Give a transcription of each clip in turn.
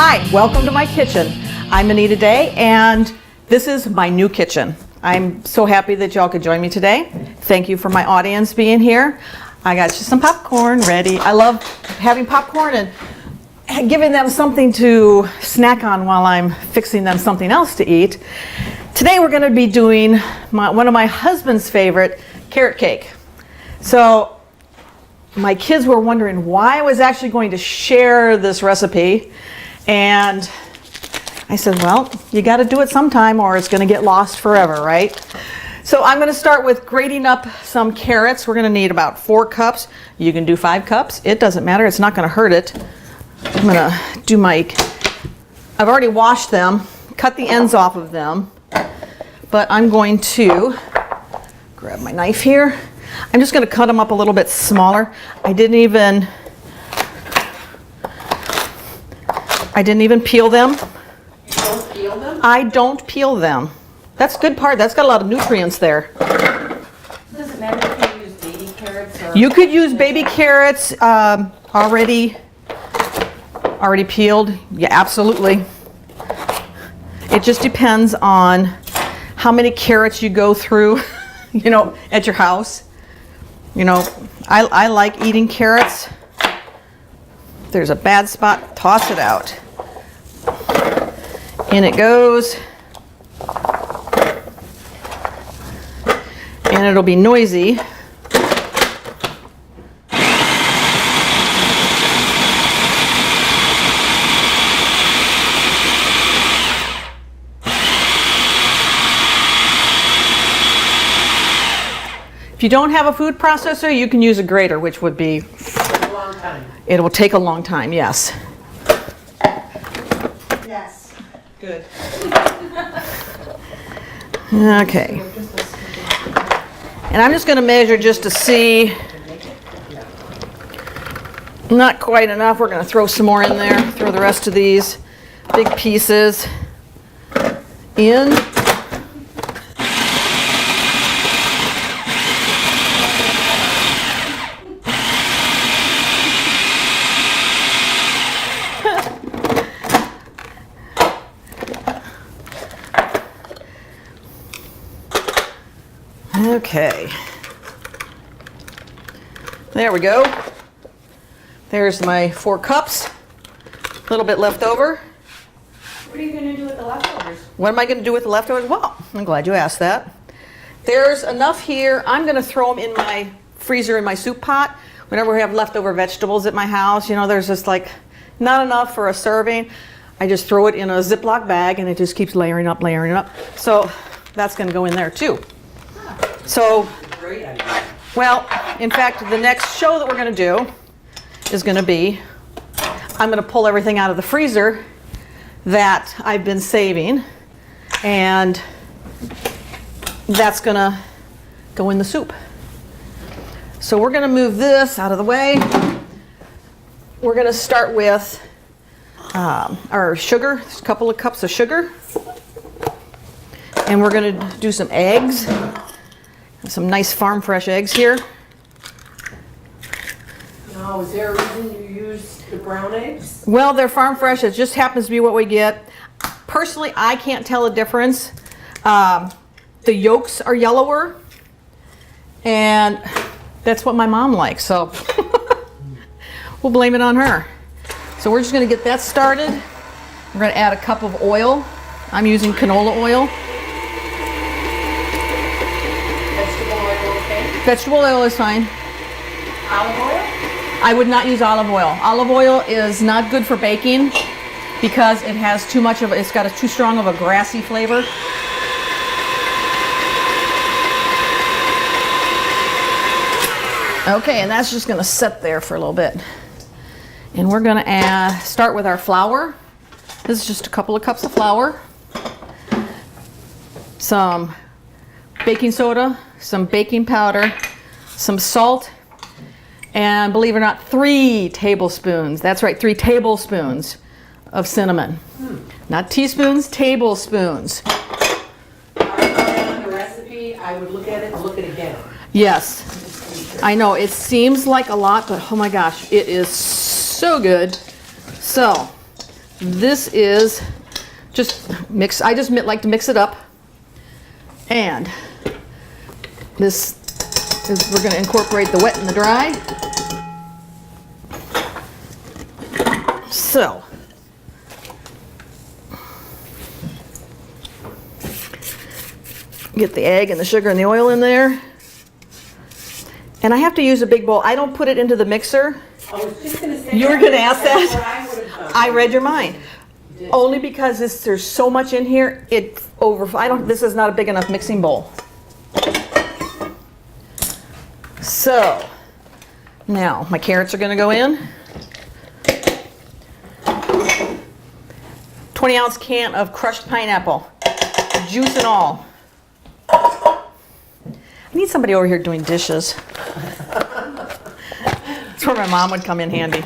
Hi, welcome to my kitchen. I'm Anita Day, and this is my new kitchen. I'm so happy that y'all could join me today. Thank you for my audience being here. I got just some popcorn ready. I love having popcorn and giving them something to snack on while I'm fixing them something else to eat. Today we're going to be doing one of my husband's favorite, carrot cake. So my kids were wondering why I was actually going to share this recipe, and I said, well, you got to do it sometime or it's going to get lost forever, right? So I'm going to start with grating up some carrots. We're going to need about 4 cups. You can do 5 cups. It doesn't matter. It's not going to hurt it. I'm going to do I've already washed them, cut the ends off of them, but I'm going to grab my knife here. I'm just going to cut them up a little bit smaller. I didn't even peel them. You don't peel them? I don't peel them. That's a good part. That's got a lot of nutrients there. Does it matter if you use baby carrots or... You could use baby carrots already peeled. Yeah, absolutely. It just depends on how many carrots you go through, at your house. I like eating carrots. If there's a bad spot, toss it out. In it goes. And it'll be noisy. If you don't have a food processor, you can use a grater, which would be... a long time. It will take a long time, yes. Yes. Good. Okay. And I'm just going to measure just to see. Not quite enough. We're going to throw some more in there. Throw the rest of these big pieces in. Okay, there we go. There's my 4 cups, a little bit left over. What are you going to do with the leftovers? What am I going to do with the leftovers? Well, I'm glad you asked that. There's enough here. I'm going to throw them in my freezer in my soup pot. Whenever we have leftover vegetables at my house, there's just like not enough for a serving. I just throw it in a Ziploc bag and it just keeps layering up, layering up. So that's going to go in there too. So, Great idea. well, in fact, the next show that we're going to do is going to be, I'm going to pull everything out of the freezer that I've been saving, and that's going to go in the soup. So we're going to move this out of the way. We're going to start with our sugar, a couple of cups of sugar, and we're going to do some eggs. Some nice farm fresh eggs here. Now, is there a reason you use the brown eggs? Well, they're farm fresh. It just happens to be what we get. Personally, I can't tell a difference. The yolks are yellower, and that's what my mom likes, so we'll blame it on her. So we're just going to get that started. We're going to add a cup of oil. I'm using canola oil. Vegetable oil is fine. Olive oil? I would not use olive oil. Olive oil is not good for baking because it has too much of it's got too strong of a grassy flavor. Okay, and that's just going to sit there for a little bit. And we're going to start with our flour. This is just a couple of cups of flour. Some baking soda, some baking powder, some salt, and believe it or not, 3 tablespoons. That's right, 3 tablespoons of cinnamon. Not teaspoons, tablespoons. On the recipe, I would look at it and look at it again. Yes, I know it seems like a lot, but oh my gosh, it is so good. So this is just mix. I just like to mix it up. And this is, we're going to incorporate the wet and the dry. So, get the egg and the sugar and the oil in there. And I have to use a big bowl. I don't put it into the mixer. I was just gonna say. You were going to ask That's that? what I would have done. I read your mind. You did. Only because there's so much in here, it's over. This is not a big enough mixing bowl. So, now my carrots are going to go in. 20-ounce can of crushed pineapple, juice and all. I need somebody over here doing dishes. That's where my mom would come in handy.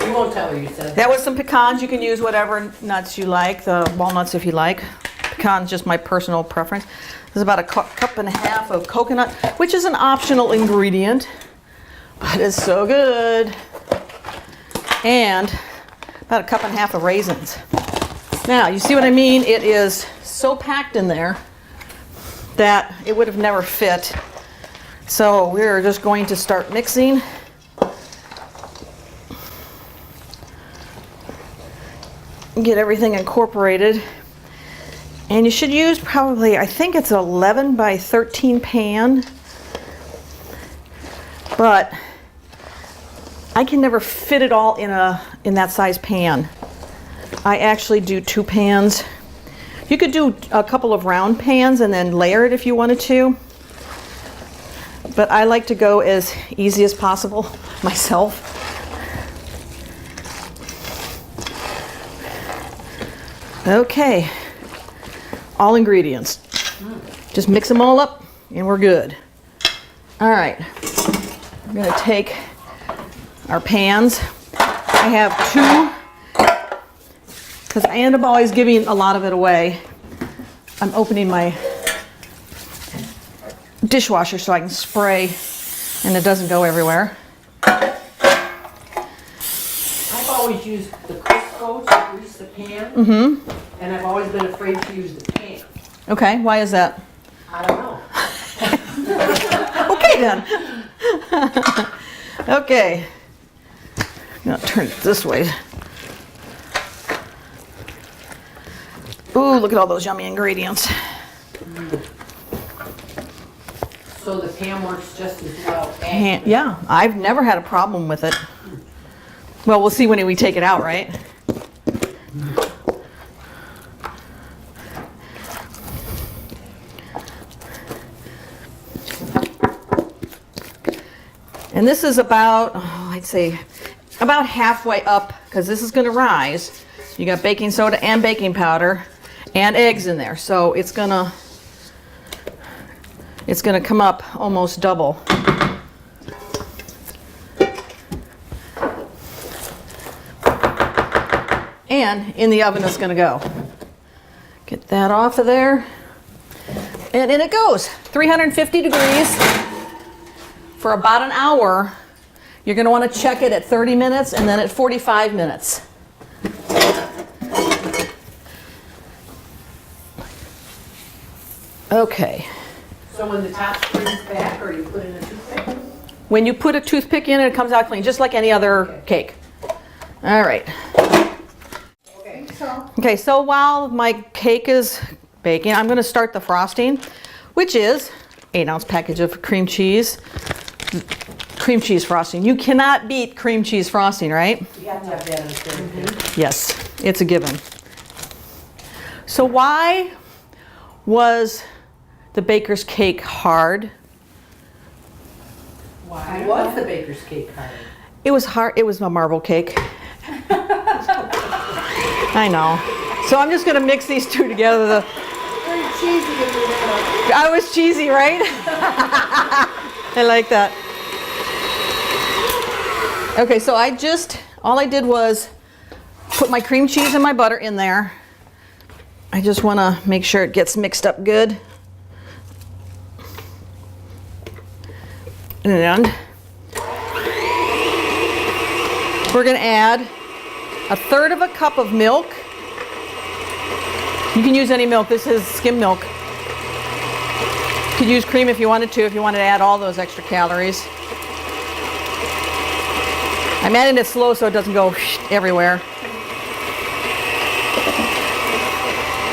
You won't tell her you said that. That was some pecans. You can use whatever nuts you like, the walnuts if you like. Pecans, just my personal preference. There's about a cup and a half of coconut, which is an optional ingredient, but it's so good. And about a cup and a half of raisins. Now, you see what I mean? It is so packed in there that it would have never fit. So we're just going to start mixing. Get everything incorporated. And you should use probably, I think it's an 11 by 13 pan. But I can never fit it all in that size pan. I actually do 2 pans. You could do a couple of round pans and then layer it if you wanted to. But I like to go as easy as possible myself. Okay, all ingredients. Just mix them all up and we're good. All right, we're gonna take our pans. I have 2, because I end up always giving a lot of it away. I'm opening my dishwasher so I can spray and it doesn't go everywhere. I've always used the Crisco to grease the pan. And I've always been afraid to use the pan. Okay, why is that? I don't know. Okay then. Okay. I'm gonna turn it this way. Ooh, look at all those yummy ingredients. So the pan works just as well. Yeah, I've never had a problem with it. Well, we'll see when we take it out, right? And this is about, I'd say, about halfway up, because this is going to rise. You got baking soda and baking powder and eggs in there, so it's gonna come up almost double. And in the oven it's gonna go. Get that off of there. And in it goes, 350 degrees for about an hour. You're gonna wanna check it at 30 minutes and then at 45 minutes. Okay. So when the top springs back, or you put in a toothpick? When you put a toothpick in, it comes out clean, just like any other cake. All right. Okay, so while my cake is baking, I'm gonna start the frosting, which is 8-ounce package of cream cheese. Cream cheese frosting. You cannot beat cream cheese frosting, right? You have to have that in a certain cake. Yes, it's a given. So why was the baker's cake hard? Why was the baker's cake hard? It was hard. It was a marble cake. I know. So I'm just going to mix these two together. Very cheesy if you know. I was cheesy, right? I like that. Okay, so all I did was put my cream cheese and my butter in there. I just want to make sure it gets mixed up good. And we're going to add 1/3 of a cup of milk. You can use any milk. This is skim milk. You could use cream if you wanted to add all those extra calories. I'm adding it slow so it doesn't go everywhere.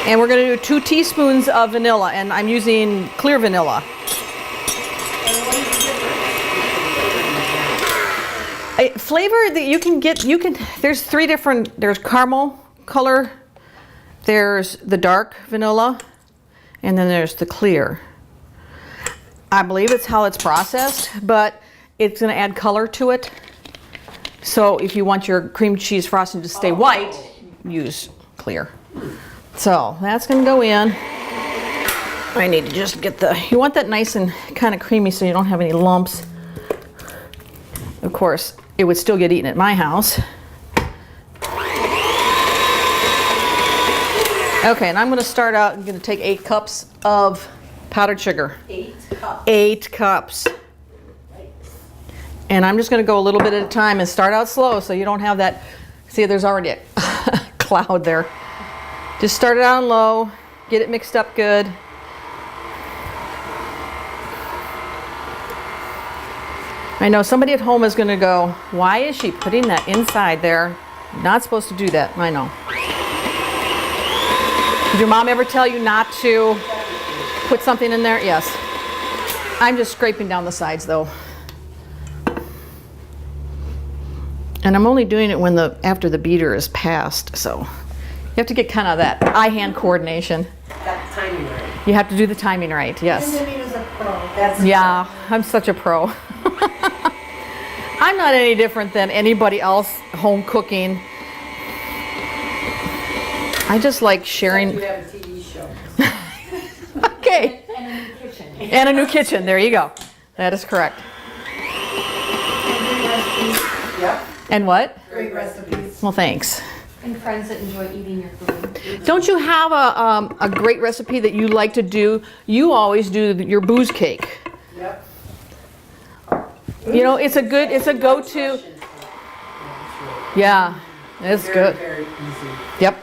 And we're going to do 2 teaspoons of vanilla, and I'm using clear vanilla. A flavor that you can get, there's 3 different, there's caramel color, there's the dark vanilla, and then there's the clear. I believe it's how it's processed, but it's going to add color to it. So if you want your cream cheese frosting to stay white, use clear. So that's going to go in. I need to just get you want that nice and kind of creamy so you don't have any lumps. Of course, it would still get eaten at my house. Okay, and I'm going to start out, I'm going to take 8 cups of powdered sugar. 8 cups. 8 cups. And I'm just going to go a little bit at a time and start out slow so you don't have that. See, there's already a cloud there. Just start it out low, get it mixed up good. I know somebody at home is going to go, why is she putting that inside there? You're not supposed to do that. I know. Did your mom ever tell you not to put something in there? Yes. I'm just scraping down the sides though. And I'm only doing it when after the beater is passed, so you have to get kind of that eye-hand coordination. Got the timing right. You have to do the timing right, yes. And Anita's a pro. That's Yeah, I'm such a pro. I'm not any different than anybody else home cooking. I just like sharing. You have a TV show. Okay. And a new kitchen. And a new kitchen, there you go. That is correct. Yep. And what? Great recipes. Well, thanks. And friends that enjoy eating your food. Don't you have a great recipe that you like to do? You always do your booze cake. Yep. You know, it's a go-to. Yeah, it's good. Very easy. Yep.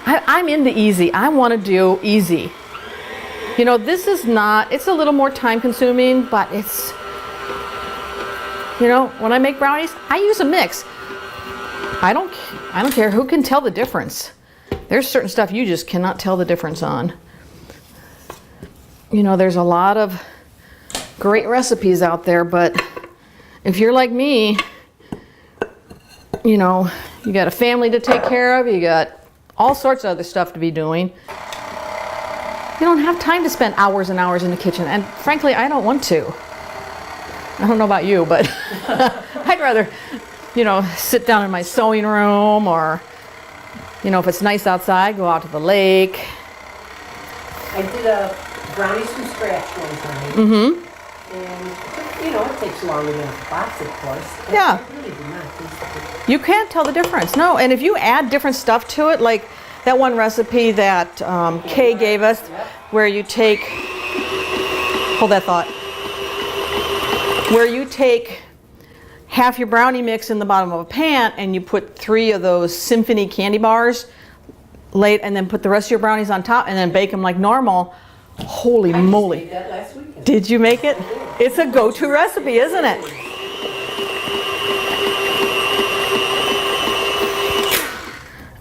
I'm into easy. I want to do easy. You know, this is not, it's a little more time consuming, but it's, you know, when I make brownies, I use a mix. I don't care who can tell the difference. There's certain stuff you just cannot tell the difference on. You know, there's a lot of great recipes out there, but if you're like me, you know, you got a family to take care of, you got all sorts of other stuff to be doing. You don't have time to spend hours and hours in the kitchen, and frankly, I don't want to. I don't know about you, but I'd rather, you know, sit down in my sewing room, or, you know, if it's nice outside, go out to the lake. I did a brownies from scratch one time. Mm-hmm. And, you know, it takes longer than a box, of course. And Yeah. it really did not taste good. You can't tell the difference. No, and if you add different stuff to it, like that one recipe that Kay gave us, where you take, hold that thought, where you take half your brownie mix in the bottom of a pan and you put 3 of those Symphony candy bars, and then put the rest of your brownies on top and then bake them like normal. Holy I just moly. made that last weekend. Did you make it? It's a go-to recipe, isn't it?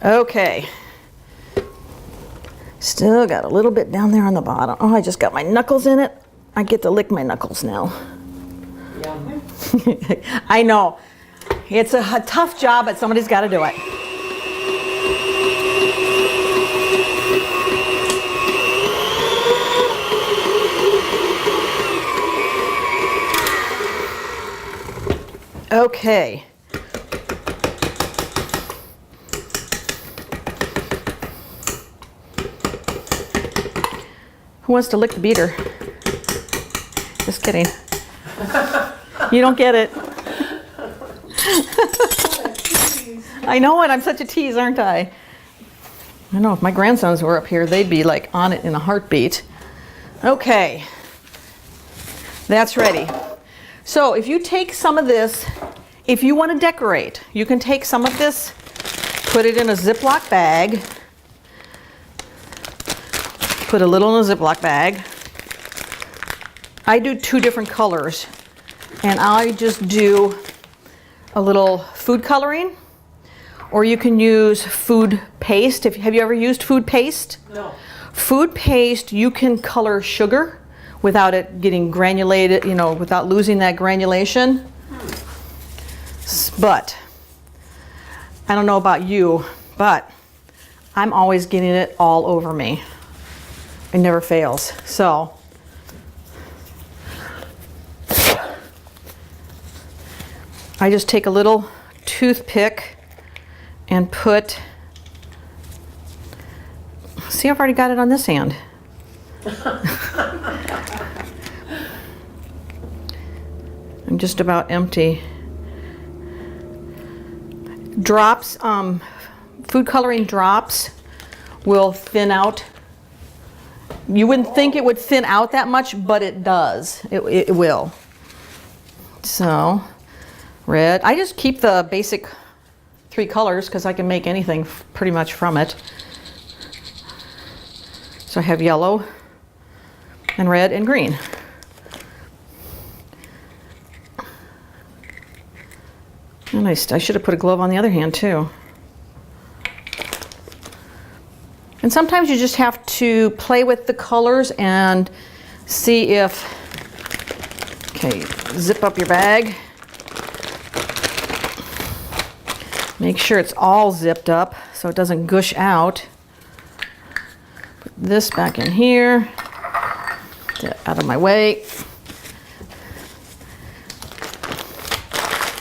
Okay. Still got a little bit down there on the bottom. Oh, I just got my knuckles in it. I get to lick my knuckles now. Yum. I know. It's a tough job, but somebody's got to do it. Okay. Who wants to lick the beater? Just kidding. You don't get it. I know it. I'm such a tease, aren't I? I know if my grandsons were up here, they'd be like on it in a heartbeat. Okay. That's ready. So if you take some of this, if you want to decorate, you can take some of this put it in a Ziploc bag. Put a little in a Ziploc bag. I do 2 different colors, and I just do a little food coloring, or you can use food paste. Have you ever used food paste? No. Food paste, you can color sugar without it getting granulated, you know, without losing that granulation. But I don't know about you, but I'm always getting it all over me. It never fails. So I just take a little toothpick and put, see, I've already got it on this hand. I'm just about empty. Drops, food coloring drops will thin out. You wouldn't think it would thin out that much, but it does. It will. So, red. I just keep the basic 3 colors because I can make anything pretty much from it. So I have yellow and red and green. And I should have put a glove on the other hand too. And sometimes you just have to play with the colors and see if, okay, zip up your bag. Make sure it's all zipped up so it doesn't gush out. Put this back in here. Get out of my way.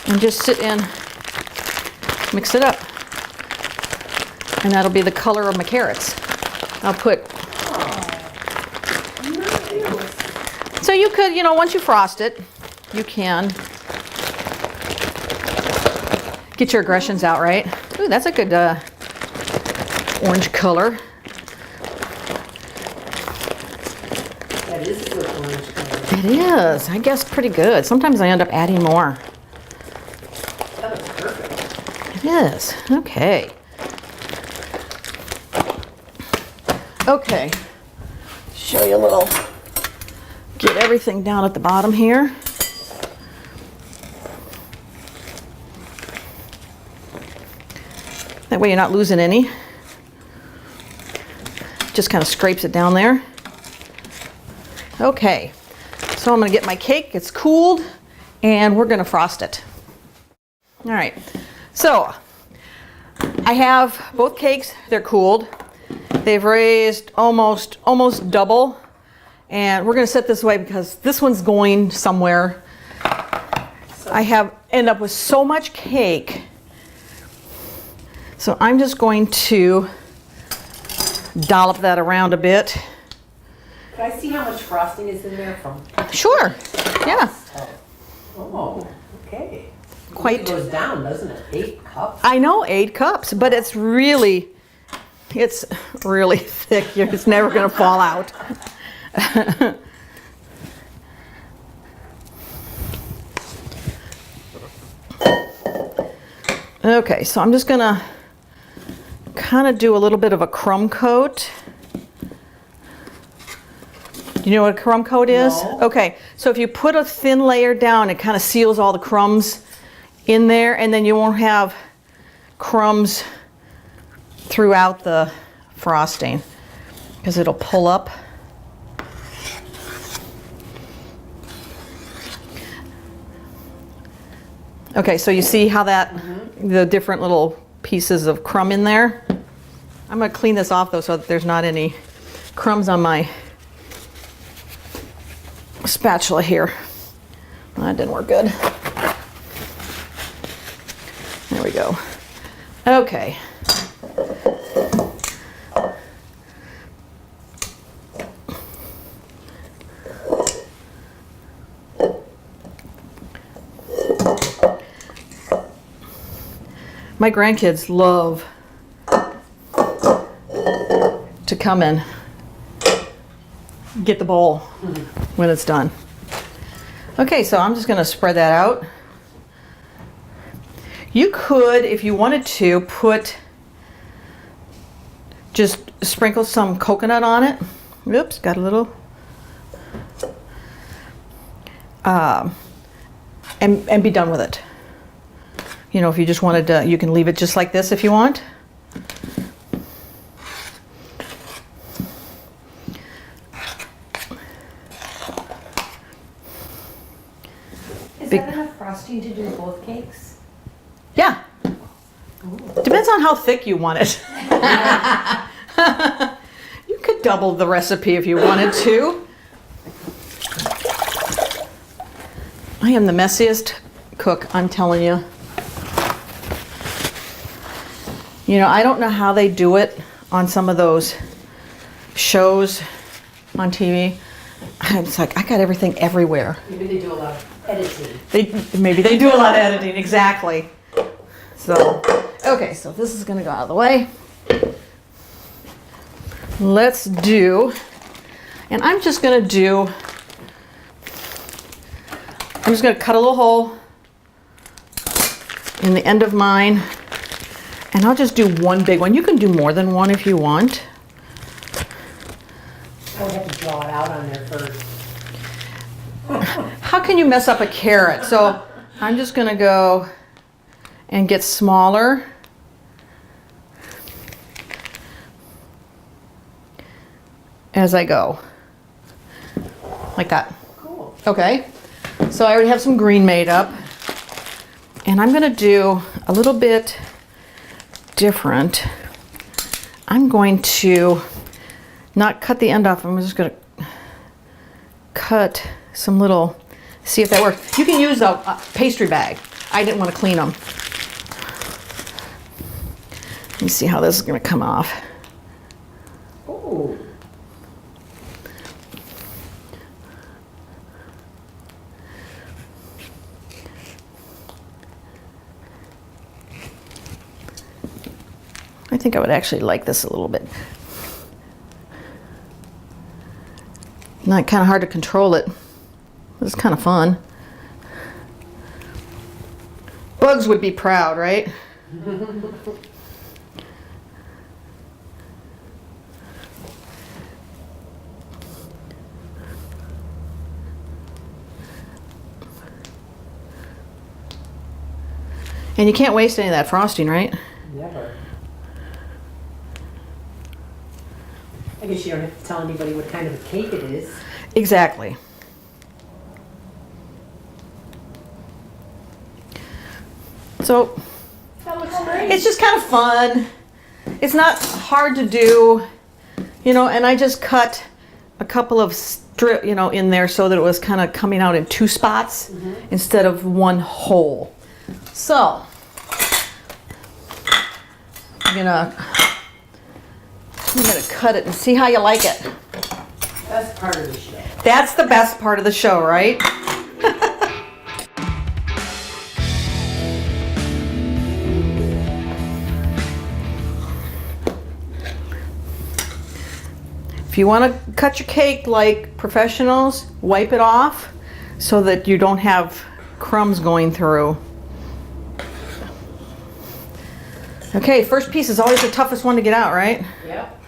And just sit and mix it up. And that'll be the color of my carrots. I'll put, so you could, you know, once you frost it, you can get your aggressions out, right? Ooh, that's a good orange color. That is a good orange color. It is, I guess, pretty good. Sometimes I end up adding more. That is perfect. It is, okay. Okay, show you a little, get everything down at the bottom here. That way you're not losing any. Just kind of scrapes it down there. Okay, so I'm gonna get my cake, it's cooled, and we're gonna frost it. All right, so I have both cakes, they're cooled. They've raised almost double, and we're gonna set this away because this one's going somewhere. I have ended up with so much cake. So I'm just going to dollop that around a bit. Can I see how much frosting is in there from? Sure, yeah. Oh, okay. Quite. It goes down, doesn't it? 8 cups. I know, 8 cups, but it's really thick. It's never gonna fall out. Okay, so I'm just gonna kind of do a little bit of a crumb coat. Do you know what a crumb coat is? No. Okay, so if you put a thin layer down, it kind of seals all the crumbs in there, and then you won't have crumbs throughout the frosting because it'll pull up. Okay, so you see how that, the different little pieces of crumb in there? I'm gonna clean this off though so that there's not any crumbs on my spatula here. That didn't work good. There we go. Okay. My grandkids love to come and get the bowl when it's done. Okay, so I'm just going to spread that out. You could, if you wanted to, put just sprinkle some coconut on it. Oops, got a little. And be done with it. You know, if you just wanted to, you can leave it just like this if you want. Is that enough frosting to do both cakes? Yeah. Depends on how thick you want it. You could double the recipe if you wanted to. I am the messiest cook, I'm telling you. You know, I don't know how they do it on some of those shows on TV. It's like, I got everything everywhere. Maybe they do a lot of editing. Maybe they do a lot of editing, exactly. So, okay, so this is gonna go out of the way. Let's do, and I'm just gonna cut a little hole in the end of mine, and I'll just do one big one. You can do more than one if you want. I would have to draw it out on there first. How can you mess up a carrot? So I'm just gonna go and get smaller. As I go. Like that. Cool. Okay. So I already have some green made up. And I'm gonna do a little bit different. I'm going to not cut the end off. I'm just gonna cut some little, see if that works. You can use a pastry bag. I didn't want to clean them. Let me see how this is gonna come off. Ooh. I think I would actually like this a little bit. Not kind of hard to control it. It's kind of fun. Bugs would be proud, right? And you can't waste any of that frosting, right? Never. I guess you don't have to tell anybody what kind of a cake it is. Exactly. So That looks great. it's just kind of fun. It's not hard to do, you know, and I just cut a couple of strip, you know, in there so that it was kind of coming out in two spots instead of one whole. So I'm gonna cut it and see how you like it. That's part of the show. That's the best part of the show, right? If you want to cut your cake like professionals, wipe it off so that you don't have crumbs going through. Okay, first piece is always the toughest one to get out, right? Yep.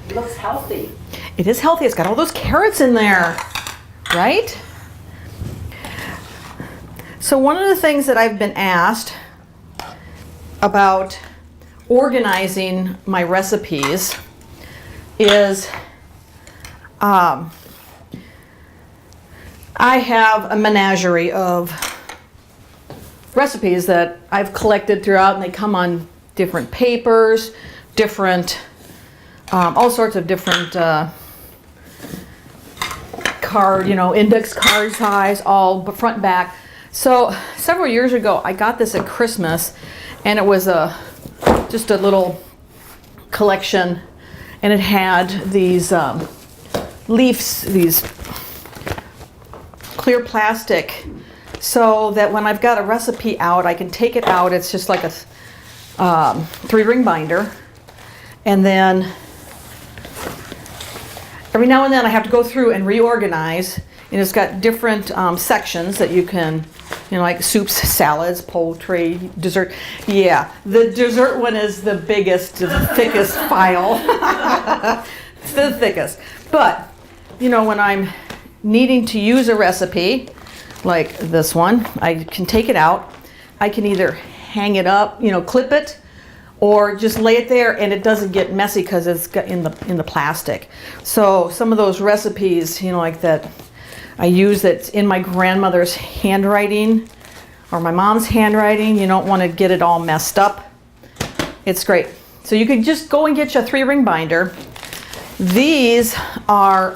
It looks healthy. It is healthy. It's got all those carrots in there, right? So one of the things that I've been asked about organizing my recipes is I have a menagerie of recipes that I've collected throughout, and they come on different papers, different all sorts of different card, you know, index card size, all front and back. So several years ago, I got this at Christmas, and it was just a little collection, and it had these leaves, these clear plastic, so that when I've got a recipe out, I can take it out. It's just like a 3-ring binder, and then every now and then I have to go through and reorganize, and it's got different sections that you can like soups, salads, poultry, dessert. Yeah, the dessert one is the biggest, the thickest file. It's the thickest. But, when I'm needing to use a recipe, like this one, I can take it out. I can either hang it up, clip it, or just lay it there, and it doesn't get messy because it's got in the plastic. So some of those recipes, like that I use that's in my grandmother's handwriting or my mom's handwriting, you don't want to get it all messed up. It's great. So you could just go and get you a 3-ring binder. These are,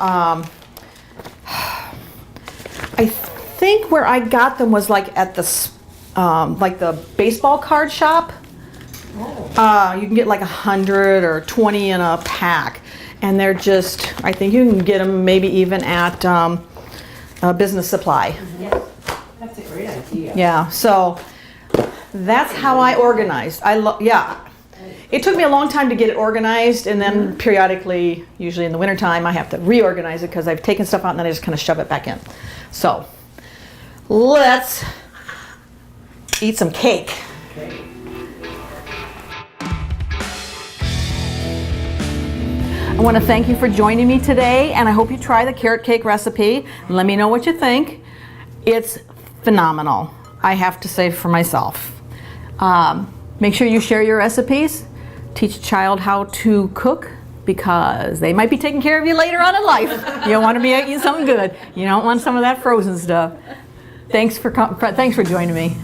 I think where I got them was like at the baseball card shop. You can get like 100 or 20 in a pack, and they're just, I think you can get them maybe even at Business Supply. Yeah, that's a great idea. Yeah, so that's how I organized. It took me a long time to get it organized, and then periodically, usually in the wintertime, I have to reorganize it because I've taken stuff out and then I just kind of shove it back in. So let's eat some cake. Okay. I want to thank you for joining me today, and I hope you try the carrot cake recipe. Let me know what you think. It's phenomenal, I have to say for myself. Make sure you share your recipes. Teach a child how to cook, because they might be taking care of you later on in life. You want to be eating something good. You don't want some of that frozen stuff. Thanks for joining me.